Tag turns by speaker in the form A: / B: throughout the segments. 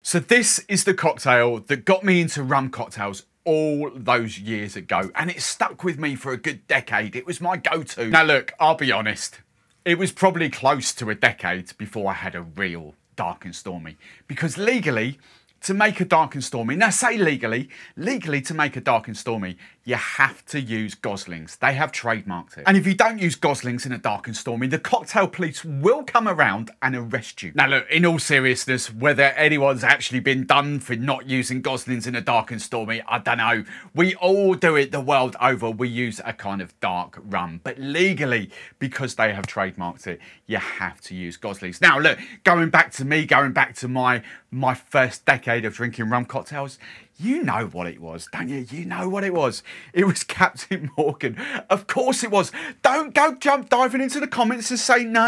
A: So this is the cocktail that got me into rum cocktails all those years ago, and it stuck with me for a good decade. It was my go-to. Now look, I'll be honest, it was probably close to a decade before I had a real Dark and Stormy, because legally, to make a Dark and Stormy, now say legally to make a Dark and Stormy, you have to use Goslings. They have trademarked it. And if you don't use Goslings in a Dark and Stormy, the cocktail police will come around and arrest you. Now look, in all seriousness, whether anyone's actually been done for not using Goslings in a Dark and Stormy, I don't know. We all do it the world over. We use a kind of dark rum. But legally, because they have trademarked it, you have to use Goslings. Now look, going back to my first decade of drinking rum cocktails, you know what it was, don't you? You know what it was. It was Captain Morgan. Of course it was. Don't go diving into the comments and say, no,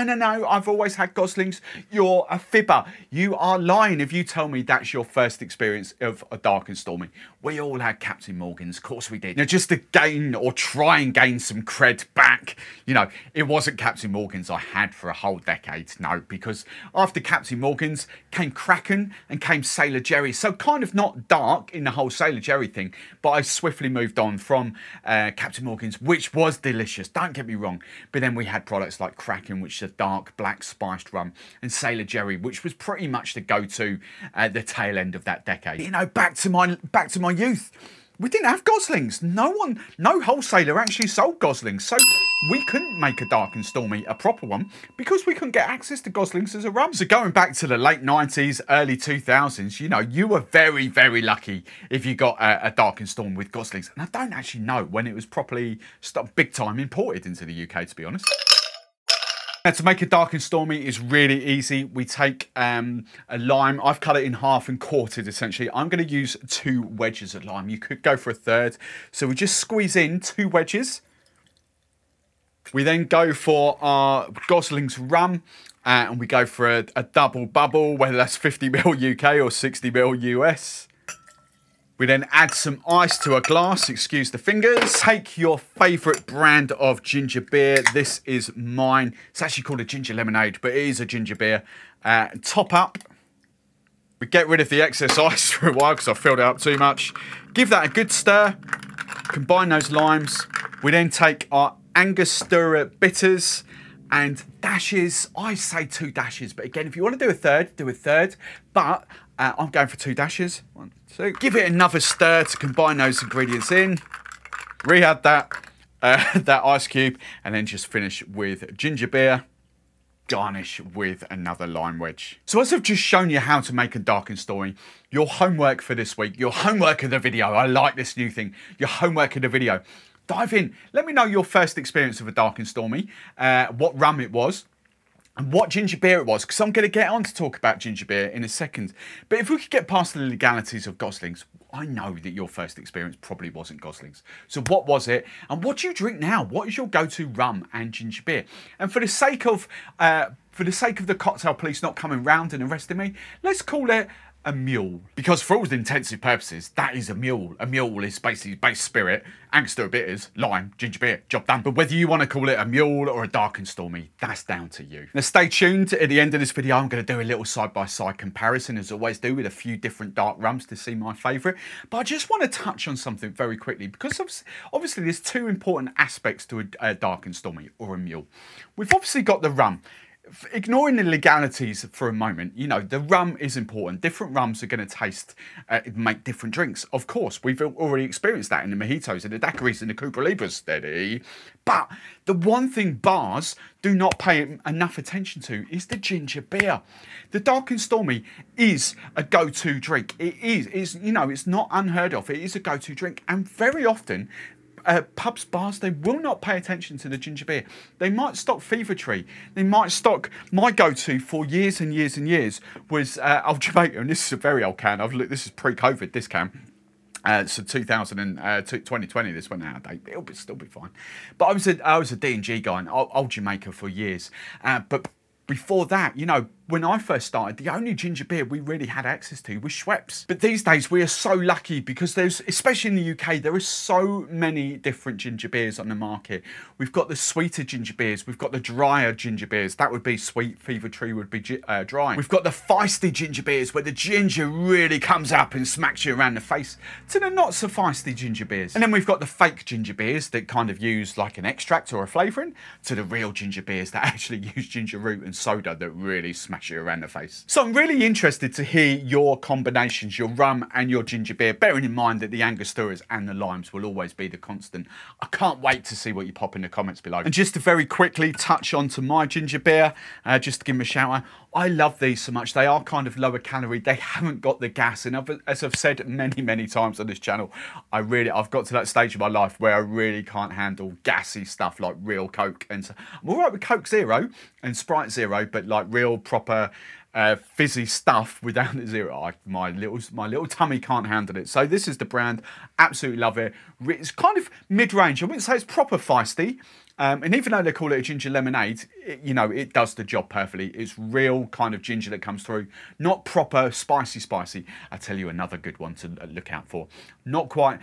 A: I've always had Goslings. You're a fibber. You are lying if you tell me that's your first experience of a Dark and Stormy. We all had Captain Morgans. Of course we did. Now, just to gain or try and gain some cred back, you know, it wasn't Captain Morgans I had for a whole decade. No, because after Captain Morgans came Kraken and came Sailor Jerry. So kind of not dark in the whole Sailor Jerry thing, but I swiftly moved on from Captain Morgan's, which was delicious, don't get me wrong, but then we had products like Kraken, which is a dark black spiced rum, and Sailor Jerry, which was pretty much the go-to at the tail end of that decade. You know, back to my youth, we didn't have Goslings. No wholesaler actually sold Goslings, so we couldn't make a Dark and Stormy, a proper one, because we couldn't get access to Goslings as a rum. So going back to the late 90s, early 2000s, you know, you were very, very lucky if you got a Dark and Stormy with Goslings. And I don't actually know when it was properly big time imported into the UK, to be honest. Now, to make a Dark and Stormy is really easy. We take a lime. I've cut it in half and quartered, essentially. I'm going to use 2 wedges of lime. You could go for a third. So we just squeeze in 2 wedges. We then go for our Goslings Rum. And we go for a double bubble, whether that's 50ml UK or 60ml US. We then add some ice to a glass, excuse the fingers. Take your favourite brand of ginger beer. This is mine. It's actually called a ginger lemonade, but it is a ginger beer. Top up. We get rid of the excess ice for a while because I filled it up too much. Give that a good stir. Combine those limes. We then take our Angostura Bitters and dashes. I say 2 dashes, but again, if you want to do a third, do a third. But I'm going for 2 dashes. 1, 2. Give it another stir to combine those ingredients in. Re-add that ice cube, and then just finish with ginger beer. Garnish with another lime wedge. So as I've just shown you how to make a Dark and Stormy, your homework for this week, your homework of the video, I like this new thing, your homework of the video, dive in. Let me know your first experience of a Dark and Stormy, what rum it was, and what ginger beer it was, because I'm going to get on to talk about ginger beer in a second. But if we could get past the legalities of Goslings, I know that your first experience probably wasn't Goslings. So what was it? And what do you drink now? What is your go-to rum and ginger beer? And for the sake of the cocktail police not coming round and arresting me, let's call it a mule, because for all intensive purposes, that is a mule. A mule is basically base spirit, Angostura Bitters, lime, ginger beer, job done. But whether you want to call it a mule or a Dark and Stormy, that's down to you. Now stay tuned. At the end of this video, I'm going to do a little side-by-side comparison, as I always do, with a few different dark rums to see my favourite. But I just want to touch on something very quickly, because obviously there's 2 important aspects to a Dark and Stormy or a mule. We've obviously got the rum. Ignoring the legalities for a moment, you know, the rum is important. Different rums are going to make different drinks. Of course, we've already experienced that in the mojitos and the daiquiris and the Cuba Libras, steady. But the one thing bars do not pay enough attention to is the ginger beer. The Dark and Stormy is a go-to drink. It's, you know, it's not unheard of. It is a go-to drink, and very often, pubs, bars, they will not pay attention to the ginger beer. They might stock Fever Tree. They might stock, my go-to for years and years and years was Old Jamaica, and this is a very old can. This is pre-COVID, this can. So 2020, this went out of date. It'll still be fine. But I was a D&G guy in Old Jamaica for years. But before that, you know, when I first started, the only ginger beer we really had access to was Schweppes. But these days we are so lucky because there's, especially in the UK, there are so many different ginger beers on the market. We've got the sweeter ginger beers, we've got the drier ginger beers. That would be sweet, Fever Tree would be dry. We've got the feisty ginger beers where the ginger really comes up and smacks you around the face, to the not so feisty ginger beers. And then we've got the fake ginger beers that kind of use like an extract or a flavouring, to the real ginger beers that actually use ginger root and soda that really smash you around the face. So I'm really interested to hear your combinations, your rum and your ginger beer, bearing in mind that the Angosturas and the limes will always be the constant. I can't wait to see what you pop in the comments below. And just to very quickly touch on to my ginger beer, just to give them a shout out, I love these so much. They are kind of lower calorie. They haven't got the gas. And as I've said many times on this channel, I've got to that stage of my life where I really can't handle gassy stuff like real Coke. And so I'm all right with Coke Zero and Sprite Zero, but like real proper fizzy stuff without the zero, my little tummy can't handle it. So this is the brand. Absolutely love it. It's kind of mid-range. I wouldn't say it's proper feisty. And even though they call it a ginger lemonade, you know, it does the job perfectly. It's real kind of ginger that comes through, not proper spicy. I tell you another good one to look out for. Not quite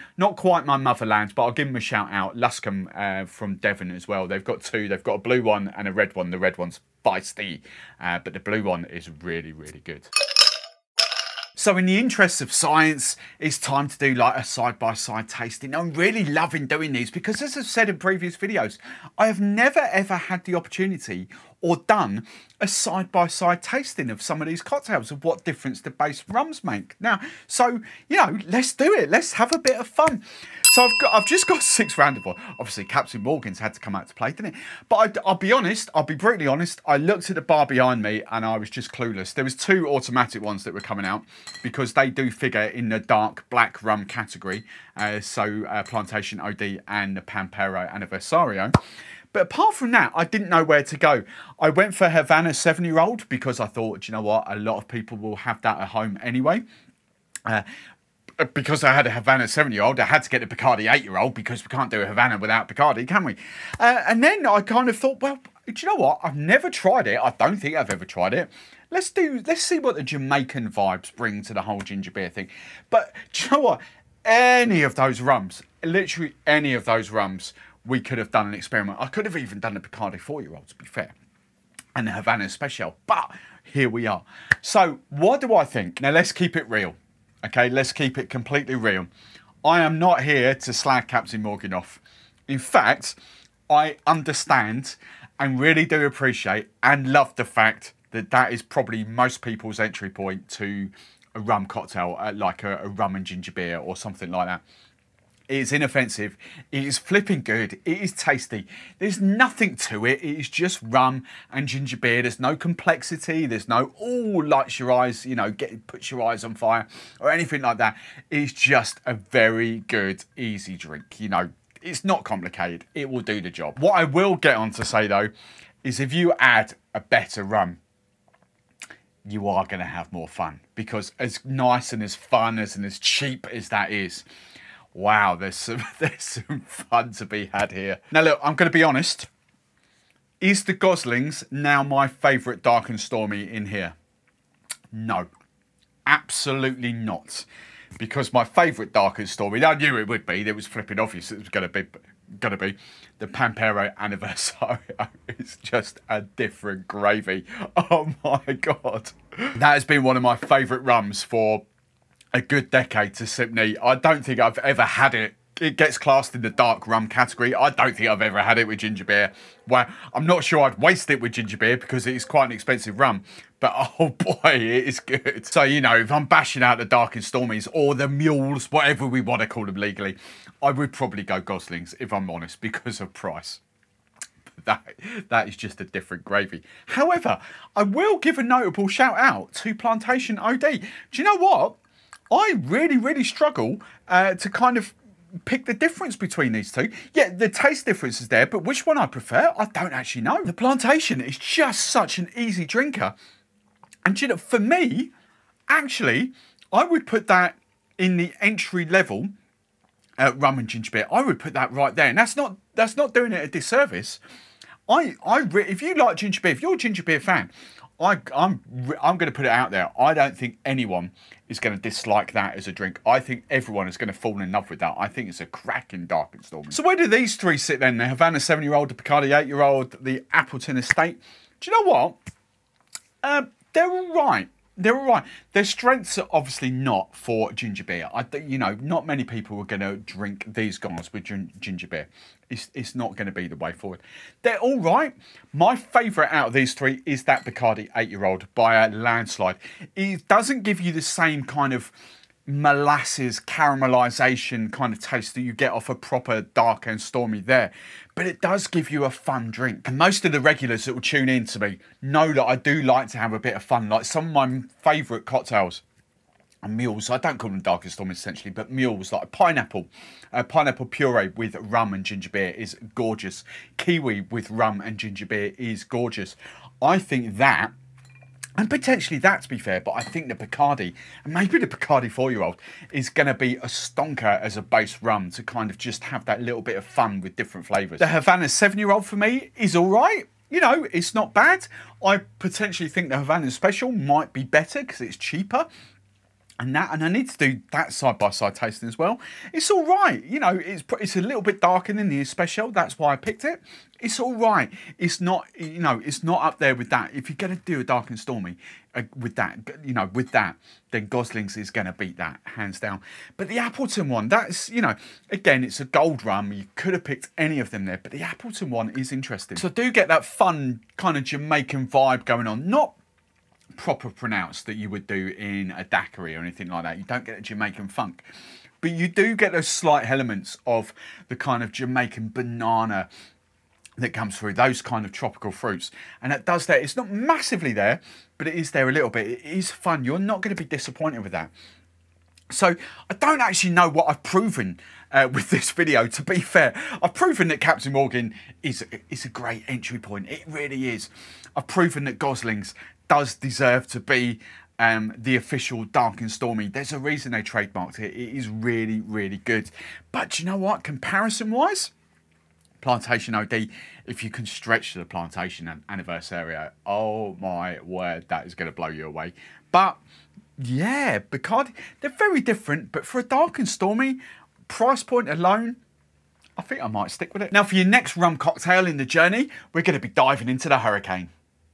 A: my motherland, but I'll give them a shout out. Luscombe from Devon as well. They've got two. They've got a blue one and a red one. The red one's feisty, but the blue one is really good. So in the interests of science, it's time to do like a side-by-side tasting. I'm really loving doing these because, as I've said in previous videos, I have never ever had the opportunity or done a side-by-side tasting of some of these cocktails, of what difference the base rums make. Now, so, you know, let's do it. Let's have a bit of fun. So I've just got 6 random. Obviously, Captain Morgan's had to come out to play, didn't it? But I'll be honest, I'll be brutally honest, I looked at the bar behind me and I was just clueless. There was 2 automatic ones that were coming out because they do figure in the dark black rum category. Plantation OD and the Pampero Anniversario. But apart from that, I didn't know where to go. I went for Havana 7-year-old because I thought, do you know what, a lot of people will have that at home anyway. Because I had a Havana 7-year-old, I had to get a Bacardi 8-year-old because we can't do a Havana without Bacardi, can we? And then I kind of thought, well, do you know what? I've never tried it. I don't think I've ever tried it. Let's see what the Jamaican vibes bring to the whole ginger beer thing. But do you know what? Any of those rums, literally any of those rums, we could have done an experiment. I could have even done a Bacardi 4-year-old, to be fair, and the Havana Special. But here we are. So what do I think? Now let's keep it real. Okay, let's keep it completely real. I am not here to slag Captain Morgan off. In fact, I understand and really do appreciate and love the fact that that is probably most people's entry point to a rum cocktail, like a rum and ginger beer or something like that. It is inoffensive, it is flipping good, it is tasty. There's nothing to it, it is just rum and ginger beer. There's no complexity, there's no, oh, lights your eyes, you know, puts your eyes on fire or anything like that. It's just a very good, easy drink, you know. It's not complicated, it will do the job. What I will get on to say though, is if you add a better rum, you are going to have more fun. Because as nice and as fun and as cheap as that is, wow, there's some fun to be had here. Now look, I'm going to be honest. Is the Goslings now my favourite Dark and Stormy in here? No, absolutely not. Because my favourite Dark and Stormy, I knew it would be. It was flipping obvious it was going to be the Pampero Anniversario. It's just a different gravy. Oh my God. That has been one of my favourite rums for a good decade to sip neat. I don't think I've ever had it. It gets classed in the dark rum category. I don't think I've ever had it with ginger beer. Well, I'm not sure I'd waste it with ginger beer because it is quite an expensive rum. But oh boy, it is good. So, you know, if I'm bashing out the Dark and Stormies or the Mules, whatever we want to call them legally, I would probably go Goslings, if I'm honest, because of price. That is just a different gravy. However, I will give a notable shout out to Plantation OD. Do you know what? I really struggle to kind of pick the difference between these two. Yeah, the taste difference is there, but which one I prefer, I don't actually know. The Plantation is just such an easy drinker. And you know, for me, actually, I would put that in the entry level rum and ginger beer. I would put that right there. And that's not doing it a disservice. If you like ginger beer, if you're a ginger beer fan, I'm going to put it out there. I don't think anyone is going to dislike that as a drink. I think everyone is going to fall in love with that. I think it's a cracking Dark and Stormy. So where do these three sit then? The Havana 7-year-old, the Bacardi 8-year-old, the Appleton Estate. Do you know what? They're all right. They're all right. Their strengths are obviously not for ginger beer. You know, not many people are going to drink these guys with ginger beer. It's not going to be the way forward. They're all right. My favourite out of these three is that Bacardi 8-year-old by a landslide. It doesn't give you the same kind of molasses caramelization kind of taste that you get off a proper Dark and Stormy there, but it does give you a fun drink. And most of the regulars that will tune in to me know that I do like to have a bit of fun. Like some of my favourite cocktails and meals, I don't call them Dark and Stormy essentially, but meals like pineapple puree with rum and ginger beer is gorgeous. Kiwi with rum and ginger beer is gorgeous. I think that, and potentially that, to be fair, but I think the Bacardi, and maybe the Bacardi 4-year-old, is going to be a stonker as a base rum to kind of just have that little bit of fun with different flavours. The Havana 7-year-old for me is all right. You know, it's not bad. I potentially think the Havana Special might be better because it's cheaper. And I need to do that side-by-side tasting as well. It's all right. You know, it's a little bit darker than the Special. That's why I picked it. It's all right. It's not, you know, it's not up there with that. If you're going to do a Dark and Stormy with that, you know, with that, then Goslings is going to beat that, hands down. But the Appleton one, that's, you know, again, it's a gold rum. You could have picked any of them there, but the Appleton one is interesting. So I do get that fun kind of Jamaican vibe going on. Not proper pronounced that you would do in a daiquiri or anything like that. You don't get a Jamaican funk, but you do get those slight elements of the kind of Jamaican banana that comes through, those kind of tropical fruits, and it does that. It's not massively there, but it is there a little bit. It is fun. You're not going to be disappointed with that. So I don't actually know what I've proven with this video, to be fair. I've proven that Captain Morgan is a great entry point. It really is. I've proven that Goslings does deserve to be the official Dark and Stormy. There's a reason they trademarked it. It is really, really good. But you know what? Comparison-wise, Plantation OD, if you can stretch to the Plantation Anniversario, oh my word, that is going to blow you away. But yeah, Bacardi, they're very different, but for a Dark and Stormy, price point alone, I think I might stick with it. Now for your next rum cocktail in the journey, we're going to be diving into the Hurricane.